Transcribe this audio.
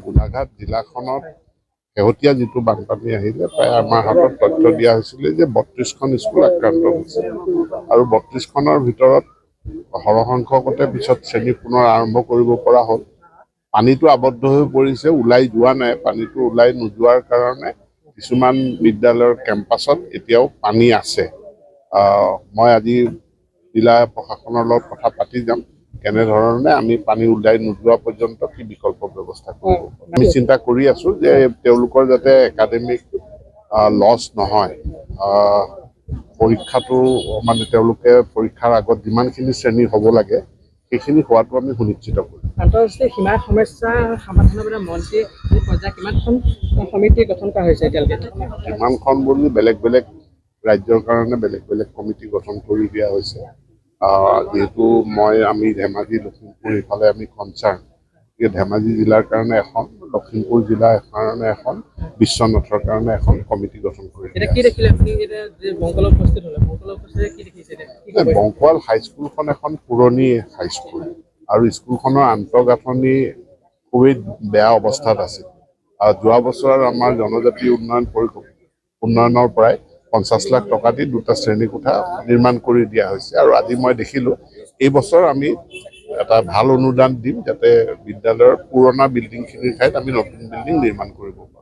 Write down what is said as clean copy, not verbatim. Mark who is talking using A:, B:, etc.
A: গোলাঘাট জিলাখনত শেহতীয়া যিটো বানপানী আহিলে প্ৰায় আমাৰ হাতত তথ্য দিয়া হৈছিলে যে ৩২খন স্কুল আক্ৰান্ত হৈছে আৰু ৩২খনৰ ভিতৰত সৰহসংখ্যকতে পিছত শ্ৰেণী পুনৰ আৰম্ভ কৰিব পৰা হ'ল। পানীটো আবদ্ধ হৈ পৰিছে, ওলাই যোৱা নাই। পানীটো ওলাই নোযোৱাৰ কাৰণে কিছুমান বিদ্যালয়ৰ কেম্পাছত এতিয়াও পানী আছে। মই আজি জিলা প্ৰশাসনৰ লগত কথা পাতি যাম কেনেধৰণে আমি পানী ওলাই নোযোৱা পৰ্যন্ত কি বিকল্প ব্যৱস্থা কৰিব। আমি চিন্তা কৰি আছো যে তেওঁলোকৰ যাতে একাডেমিক লছ নহয়, পৰীক্ষাটো মানে তেওঁলোকে পৰীক্ষাৰ আগত যিমানখিনি শ্ৰেণী হ'ব লাগে সেইখিনি হোৱাটো আমি সুনিশ্চিত কৰিম।
B: আন্তঃৰাষ্ট্ৰীয় সীমাৰ সমস্যা সমাধানৰ বাবে মন্ত্ৰী পৰ্যায়ত কিমানখন সমিতি গঠন কৰা হৈছে এতিয়ালৈকে?
A: কিমানখন বুলি বেলেগ বেলেগ ৰাজ্যৰ কাৰণে বেলেগ বেলেগ কমিটি গঠন কৰি দিয়া হৈছে। যিহেতু আমি ধেমাজি লখিমপুৰ ইফালে আমি কনচাৰ্ণ, ধেমাজি জিলাৰ কাৰণে এখন, লখিমপুৰ জিলাৰ কাৰণে এখন, বিশ্বনাথৰ কাৰণে এখন কমিটি গঠন কৰি বংকোৱাল হাইস্কুলখন এখন পুৰণি হাইস্কুল আৰু স্কুলখনৰ আন্তঃগাঁথনি খুবেই বেয়া অৱস্থাত আছিল। যোৱা বছৰ আমাৰ জনজাতি উন্নয়নৰ পৰাই ৫০ লাখ টকা দি 2টা শ্ৰেণীকোঠা নিৰ্মাণ কৰি দিয়া হৈছে আৰু আজি মই দেখিলোঁ এই বছৰ আমি এটা ভাল অনুদান দিম যাতে বিদ্যালয়ৰ পুৰণা বিল্ডিংখিনিৰ ঠাইত আমি নতুন বিল্ডিং নিৰ্মাণ কৰিব পাৰোঁ।